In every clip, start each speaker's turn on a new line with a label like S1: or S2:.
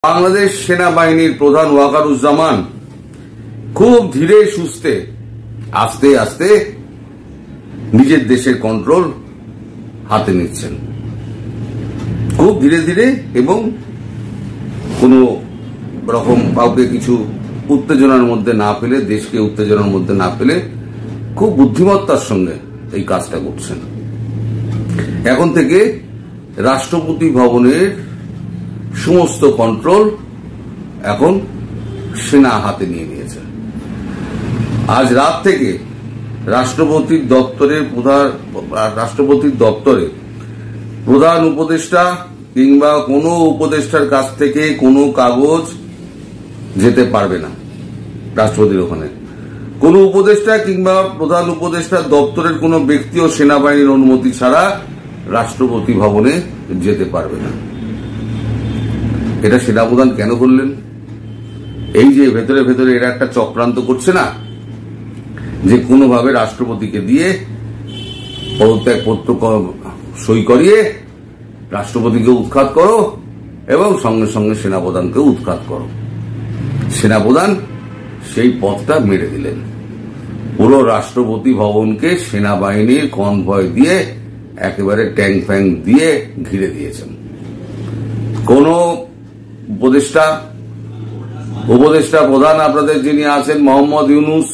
S1: বাংলাদেশ সেনাবাহিনীর প্রধান ওয়াকারুজ্জামান খুব ধীরে সুস্থে আস্তে আস্তে নিজের দেশের কন্ট্রোল হাতে নিচ্ছেন, খুব ধীরে ধীরে, এবং কোন রকম কাউকে কিছু উত্তেজনার মধ্যে না ফেলে, দেশকে উত্তেজনার মধ্যে না ফেলে খুব বুদ্ধিমত্তার সঙ্গে এই কাজটা করছেন। এখন থেকে রাষ্ট্রপতি ভবনের সমস্ত কন্ট্রোল এখন সেনা হাতে নিয়ে নিয়েছে। আজ রাত থেকে রাষ্ট্রপতির দপ্তরে প্রধান উপদেষ্টা কিংবা কোনো উপদেষ্টার কাছ থেকে কোনো কাগজ যেতে পারবে না। রাষ্ট্রপতির ওখানে কোনো উপদেষ্টা কিংবা প্রধান উপদেষ্টার দপ্তরের কোনো ব্যক্তি ও সেনাবাহিনীর অনুমতি ছাড়া রাষ্ট্রপতি ভবনে যেতে পারবে না। এটা সেনাপ্রধান কেন করলেন? এই যে ভেতরে ভেতরে এরা একটা চক্রান্ত করছে না, যে কোনোভাবে রাষ্ট্রপতিকে দিয়ে পদত্যাগপত্র সই করিয়ে রাষ্ট্রপতিকে উৎখাত করো এবং সঙ্গে সঙ্গে সেনাপ্রধানকে উৎখাত করো। সেনাপ্রধান সেই পথটা মেরে দিলেন। পুরো রাষ্ট্রপতি ভবনকে সেনাবাহিনীর কনভয় দিয়ে একেবারে ট্যাঙ্ক ফ্যাঙ্ক দিয়ে ঘিরে দিয়েছেন। কোন উপদেষ্টা প্রধান আপনাদের যিনি আছেন মোহাম্মদ ইউনুস,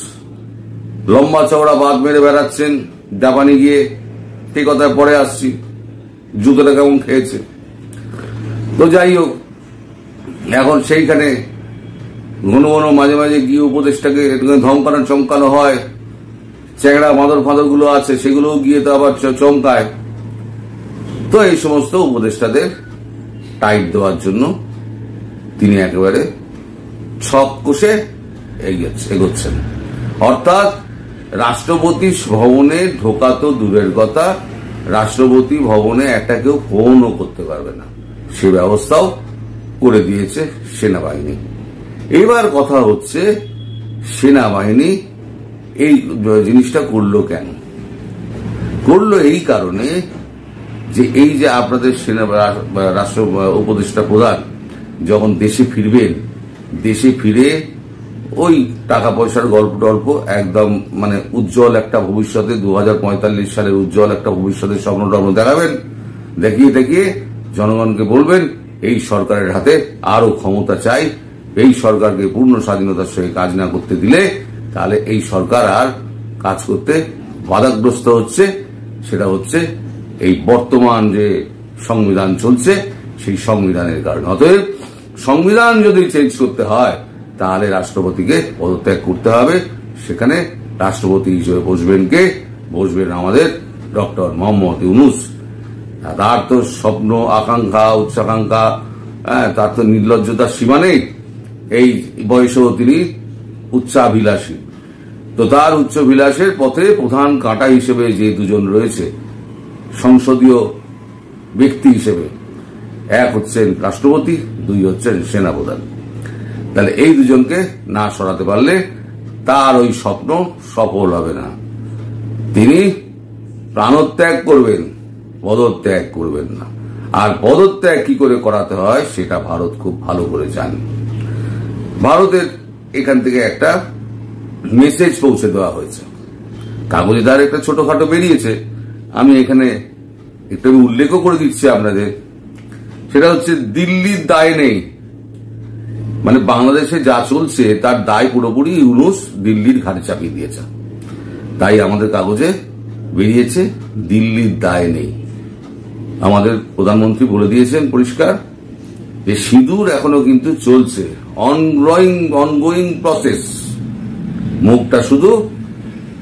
S1: লম্বা চওড়া বাদ মেরে বেড়াচ্ছেন জাপানে গিয়ে। ঠিক কথায় পরে আসছি, জুতোটা কেমন খেয়েছে। তো যাই হোক, এখন সেইখানে ঘন ঘন মাঝে মাঝে গিয়ে উপদেষ্টাকে ধমকানো চমকানো হয়। চ্যাংড়া মাদর ফাদর গুলো আছে, সেগুলো গিয়ে তো আবার চমকায়। তো এই সমস্ত উপদেষ্টাদের টাইট দেওয়ার জন্য তিনি একেবারে ছক কষে এগোচ্ছেন। অর্থাৎ রাষ্ট্রপতি ভবনে ঢোকা তো দূরের কথা, রাষ্ট্রপতি ভবনে একটা কেউ ফোনও করতে পারবে না, সে ব্যবস্থাও করে দিয়েছে সেনাবাহিনী। এবার কথা হচ্ছে, সেনাবাহিনী এই জিনিসটা করলো কেন? করলো এই কারণে যে এই যে আপনাদের রাষ্ট্র উপদেষ্টা প্রধান যখন দেশে ফিরবেন, দেশে ফিরে ওই টাকা পয়সার গল্প টল্প একদম মানে উজ্জ্বল একটা ভবিষ্যতে 2045 সালের উজ্জ্বল একটা ভবিষ্যতের স্বপ্নটা দেখাবেন, দেখিয়ে জনগণকে বলবেন এই সরকারের হাতে আরো ক্ষমতা চাই, এই সরকারকে পূর্ণ স্বাধীনতার সঙ্গে কাজ না করতে দিলে তাহলে এই সরকার আর কাজ করতে বাধাগ্রস্ত হচ্ছে। সেটা হচ্ছে এই বর্তমান যে সংবিধান চলছে সেই সংবিধানের কারণে। অতএব সংবিধান যদি চেঞ্জ করতে হয় তাহলে রাষ্ট্রপতিকে পদত্যাগ করতে হবে। সেখানে রাষ্ট্রপতি হিসেবে বসবেন আমাদের ডক্টর মোহাম্মদ ইউনুস। তার তো স্বপ্ন, আকাঙ্ক্ষা, উচ্চাকাঙ্ক্ষা, তার তো নির্লজ্জতার সীমা নেই। এই বয়সেও তিনি উচ্চাভিলাষী। তো তার উচ্চাভিলাষের পথে প্রধান কাঁটা হিসেবে যে দুজন রয়েছে সংসদীয় ব্যক্তি হিসেবে, এক হচ্ছেন রাষ্ট্রপতি, দুই হচ্ছেন সেনাপ্রধান। তাহলে এই দুজনকে না সরাতে পারলে তার ওই স্বপ্ন সফল হবে না। তিনি প্রাণত্যাগ করবেন, পদত্যাগ করবেন না। আর পদত্যাগ কি করে করাতে হয় সেটা ভারত খুব ভালো করে জানে। ভারতের এখান থেকে একটা মেসেজ পৌঁছে দেওয়া হয়েছে, কাগজে তার একটা ছোটখাটো বেরিয়েছে, আমি এখানে একটু উল্লেখও করে দিচ্ছি আপনাদের। সেটা হচ্ছে দিল্লির দায় নেই, মানে বাংলাদেশে যা চলছে তার দায় পুরোপুরি ইউনুস দিল্লির ঘাড়ে চাপিয়ে দিয়েছে। তাই আমাদের কাগজে বেরিয়েছে দিল্লির দায় নেই। আমাদের প্রধানমন্ত্রী বলে দিয়েছেন পরিষ্কার যে সিঁদুর এখনো কিন্তু চলছে, অনগোয়িং প্রসেস। মুখটা শুধু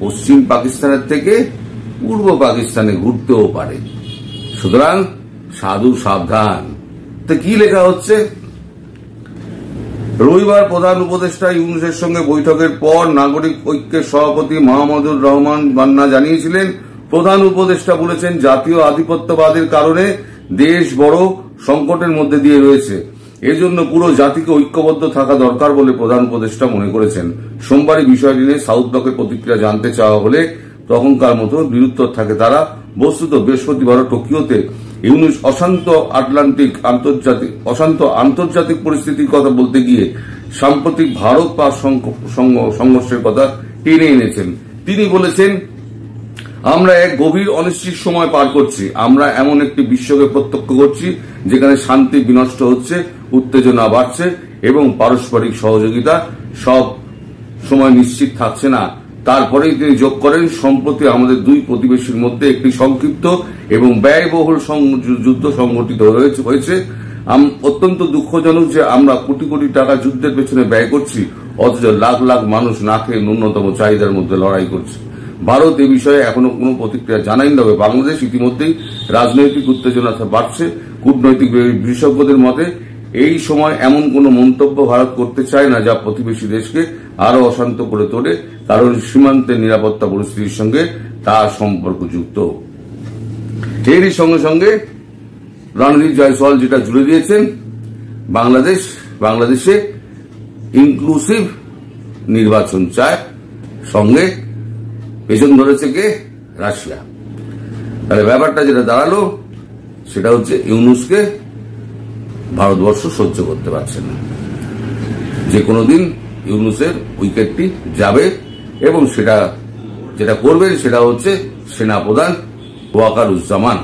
S1: পশ্চিম পাকিস্তানের থেকে পূর্ব পাকিস্তানে ঘুরতেও পারে, সুতরাং সাধু সাবধান। তো কি লেখা হচ্ছে? রবিবার প্রধান উপদেষ্টা ইউনুসের সঙ্গে বৈঠকের পর নাগরিক ঐক্যের সভাপতি মাহমুদুর রহমান বান্না জানিয়েছিলেন, প্রধান উপদেষ্টা বলেছেন জাতীয় আধিপত্যবাদের কারণে দেশ বড় সংকটের মধ্যে দিয়ে রয়েছে, এজন্য পুরো জাতিকে ঐক্যবদ্ধ থাকা দরকার বলে প্রধান উপদেষ্টা মনে করেছেন। সোমবারই বিষয়টি নিয়ে সাউথ ব্লকের প্রতিক্রিয়া জানতে চাওয়া হলে তখনকার মতো নিরুত্তর থাকে তারা। বস্তুত বৃহস্পতিবার টোকিওতে ইউনুস অশান্ত আন্তর্জাতিক পরিস্থিতির কথা বলতে গিয়ে সাম্প্রতিক ভারত পাক সংঘর্ষের কথা টেনে এনেছেন। তিনি বলেছেন, আমরা এক গভীর অনিশ্চিত সময় পার করছি। আমরা এমন একটি বিশ্বকে প্রত্যক্ষ করছি যেখানে শান্তি বিনষ্ট হচ্ছে, উত্তেজনা বাড়ছে এবং পারস্পরিক সহযোগিতা সব সময় নিশ্চিত থাকছে না। তারপরেই তিনি যোগ করেন, সম্প্রতি আমাদের দুই প্রতিবেশীর মধ্যে একটি সংক্ষিপ্ত এবং ব্যয়বহুল যুদ্ধ সংঘটিত হয়েছে। অত্যন্ত দুঃখজনক যে আমরা কোটি কোটি টাকা যুদ্ধের পেছনে ব্যয় করছি, অথচ লাখ লাখ মানুষ না খেয়ে ন্যূনতম চাহিদার মধ্যে লড়াই করছে। ভারত এ বিষয়ে এখনো কোনো প্রতিক্রিয়া জানায়নি, তবে বাংলাদেশ ইতিমধ্যেই রাজনৈতিক উত্তেজনা বাড়ছে। কূটনৈতিক বিশেষজ্ঞদের মতে এই সময় এমন কোন মন্তব্য ভারত করতে চায় না যা প্রতিবেশী দেশকে আরো অশান্ত করে তোলে, কারণ সীমান্তের নিরাপত্তা পরিস্থিতির সঙ্গে তার সম্পর্কযুক্ত। এরই সঙ্গে সঙ্গে রণদীপ জয়সওয়াল যেটা জুড়ে দিয়েছেন, বাংলাদেশে ইনক্লুসিভ নির্বাচন চায়, সঙ্গে পেছন ধরেছে কে? রাশিয়া। তাহলে ব্যাপারটা যেটা দাঁড়ালো সেটা হচ্ছে ইউনুসকে ভারতবর্ষ সহ্য করতে পারছে না। যে কোনো দিন ইউনুসের উইকেটটি যাবে এবং সেটা যেটা করবেন সেটা হচ্ছে সেনাপ্রধান ওয়াকারুজ্জামান।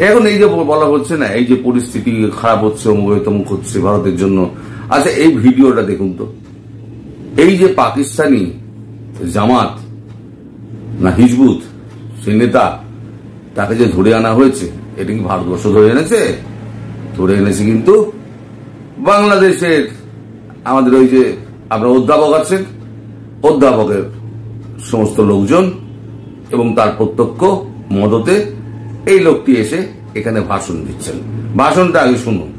S1: এখন এই যে বলা হচ্ছে না, এই যে পরিস্থিতি খারাপ হচ্ছে, অমুক হচ্ছে ভারতের জন্য। আচ্ছা, এই ভিডিওটা দেখুন তো। এই যে পাকিস্তানি জামাত না হিজবুত সেই নেতা, তাকে যে ধরে আনা হয়েছে, এটা কি ভারতবর্ষ ধরে এনেছে? ধরে এনেছে কিন্তু বাংলাদেশের আমাদের ওই যে আপনার অধ্যাপক আছেন, অধ্যাপকের সমস্ত লোকজন এবং তার প্রত্যক্ষ মদতে এই লোকটি এসে এখানে ভাষণ দিচ্ছেন। ভাষণটা আগে শুনুন।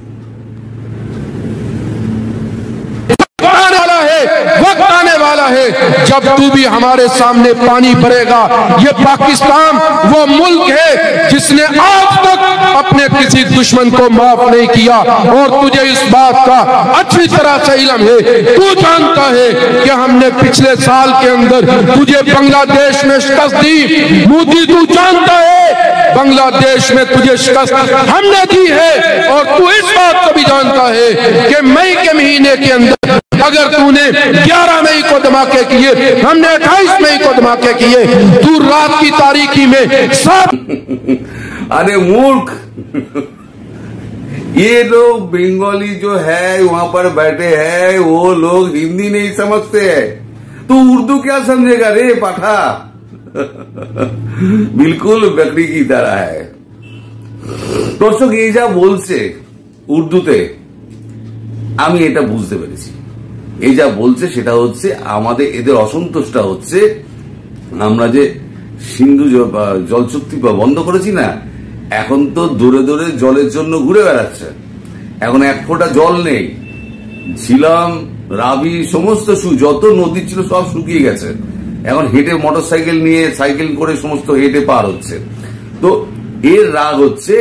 S2: वक्त आने वाला है जब तू भी हमारे सामने पानी भरेगा। ये पाकिस्तान वो मुल्क है जिसने आज तक अपने किसी दुश्मन को माफ नहीं किया, और तुझे इस बात का अच्छी तरह से इल्म है। तू जानता है कि हमने पिछले साल के अंदर तुझे बांग्लादेश में शिकस्त दी। मोदी, तू जानता है बांग्लादेश में तुझे शिकस्त हमने दी है, और तू इस बात को भी जानता है कि मई के महीने के अंदर अगर तूने 11 मई को धमाके किए, हमने 28 मई को धमाके किए, तू रात की तारीकी में सब
S1: अरे मूर्ख, ये लोग बंगाली जो है वहां पर बैठे हैं, वो लोग हिंदी नहीं समझते हैं, तो उर्दू क्या समझेगा रे पाठा? बिल्कुल बकरी की तरह है। দর্শক, এই যা বলছে উর্দুতে, আমি এটা বুঝতে পেরেছি। এই যা বলছে সেটা হচ্ছে আমাদের এদের অসন্তোষটা হচ্ছে আমরা যে সিন্ধু জল চুক্তি বন্ধ করেছি না, এখন তো দূরে দূরে জলের জন্য ঘুরে বেড়াচ্ছে। এখন এক ফোঁটা জল নেই। ঝিলাম, রাবি, সমস্ত যত নদী ছিল সব শুকিয়ে গেছে। এখন হেঁটে মোটরসাইকেল নিয়ে, সাইকেল করে সমস্ত হেঁটে পার হচ্ছে। তো এর রাগ হচ্ছে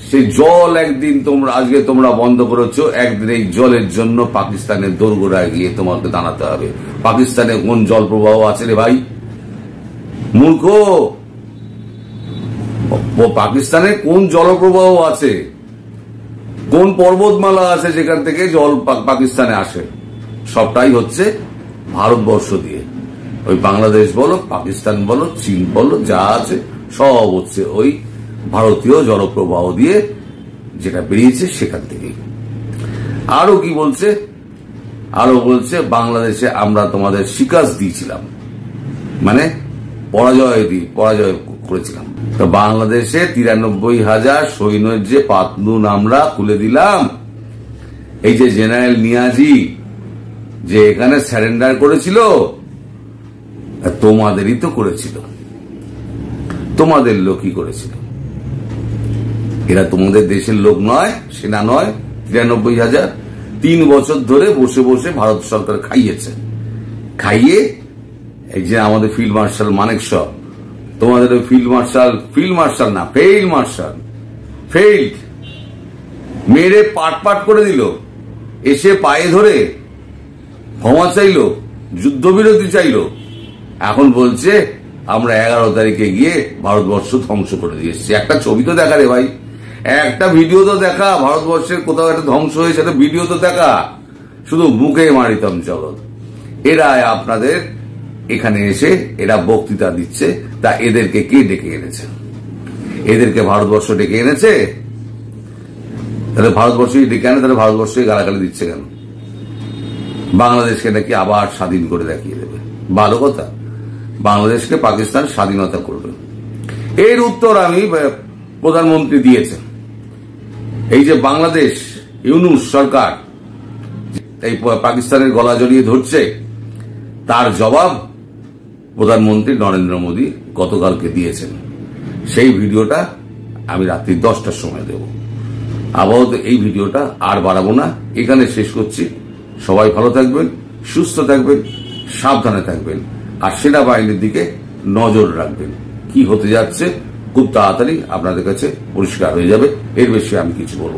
S1: সেই জল একদিন আজকে তোমরা বন্ধ করেছ, একদিন এই জলের জন্য পাকিস্তানের দোরগোড়ায় গিয়ে তোমাকে দাঁড়াতে হবে। পাকিস্তানে কোন জল প্রবাহ আছে রে ভাই মূর্খ? পাকিস্তানে কোন জলপ্রবাহ আছে, কোন পর্বতমালা আছে যেখান থেকে জল পাকিস্তানে আসে? সবটাই হচ্ছে ভারতবর্ষ দিয়ে। ওই বাংলাদেশ বলো, পাকিস্তান বলো, চীন বলো, যা আছে সব হচ্ছে ওই ভারতীয় জলপ্রবাহ দিয়ে যেটা বেরিয়েছে সেখান থেকেই। আরো কি বলছে? আরো বলছে বাংলাদেশে আমরা তোমাদের শিকাস্ত দিয়েছিলাম, মানে পরাজয় করেছিলাম। তো বাংলাদেশে 93,000 সৈন্যের যে পাতনুন আমরা খুলে দিলাম। এই যে জেনারেল নিয়াজি যে এখানে স্যারেন্ডার করেছিল, তোমাদেরই তো করেছিল, তোমাদের লোকই করেছিল। এরা তোমাদের দেশের লোক নয়, সেনা নয়। 93,000 3 বছর ধরে বসে বসে ভারত সরকার খাইয়েছে। খাইয়ে এই যে আমাদের ফিল্ড মার্শাল মানেকশ, তোমাদের ফিল্ড মার্শাল না, ফেইল্ড মার্শাল, ফেইল্ড মেরে পাট করে দিল। এসে পায়ে ধরে ক্ষমা চাইলো, যুদ্ধবিরতি চাইলো। এখন বলছে আমরা 11 তারিখে গিয়ে ভারতবর্ষ ধ্বংস করে দিয়ে এসেছি। একটা ছবি তো দেখা রে ভাই, একটা ভিডিও তো দেখা, ভারতবর্ষের কোথাও একটা ধ্বংস হয়েছে একটা ভিডিও তো দেখা, শুধু মুখে মারিতাম চলত। এরা আপনাদের এখানে এসে এরা বক্তৃতা দিচ্ছে, তা এদেরকে কে ডেকে এনেছে? এদেরকে ভারতবর্ষ ডেকে এনেছে? তাহলে ভারতবর্ষই ডেকে আনে, তাহলে ভারতবর্ষই গালাগালি দিচ্ছে কেন? বাংলাদেশকে নাকি আবার স্বাধীন করে দেখিয়ে দেবে, ভালো কথা। বাংলাদেশকে পাকিস্তান স্বাধীনতা করবে, এর উত্তর আমি প্রধানমন্ত্রী দিয়েছেন। এই যে বাংলাদেশ ইউনূস সরকার এই পাকিস্তানের গলা জড়িয়ে ধরছে, তার জবাব প্রধানমন্ত্রী নরেন্দ্র মোদী গতকালকে দিয়েছেন। সেই ভিডিওটা আমি রাত্রি 10টার সময় দেব। আপাতত এই ভিডিওটা আর বাড়াবো না, এখানে শেষ করছি। সবাই ভালো থাকবেন, সুস্থ থাকবেন, সাবধানে থাকবেন, আর সেনাবাহিনীর দিকে নজর রাখবেন। কি হতে যাচ্ছে খুব তাড়াতাড়ি আপনাদের কাছে পরিষ্কার হয়ে যাবে, এর বেশি আমি কিছু বলবো।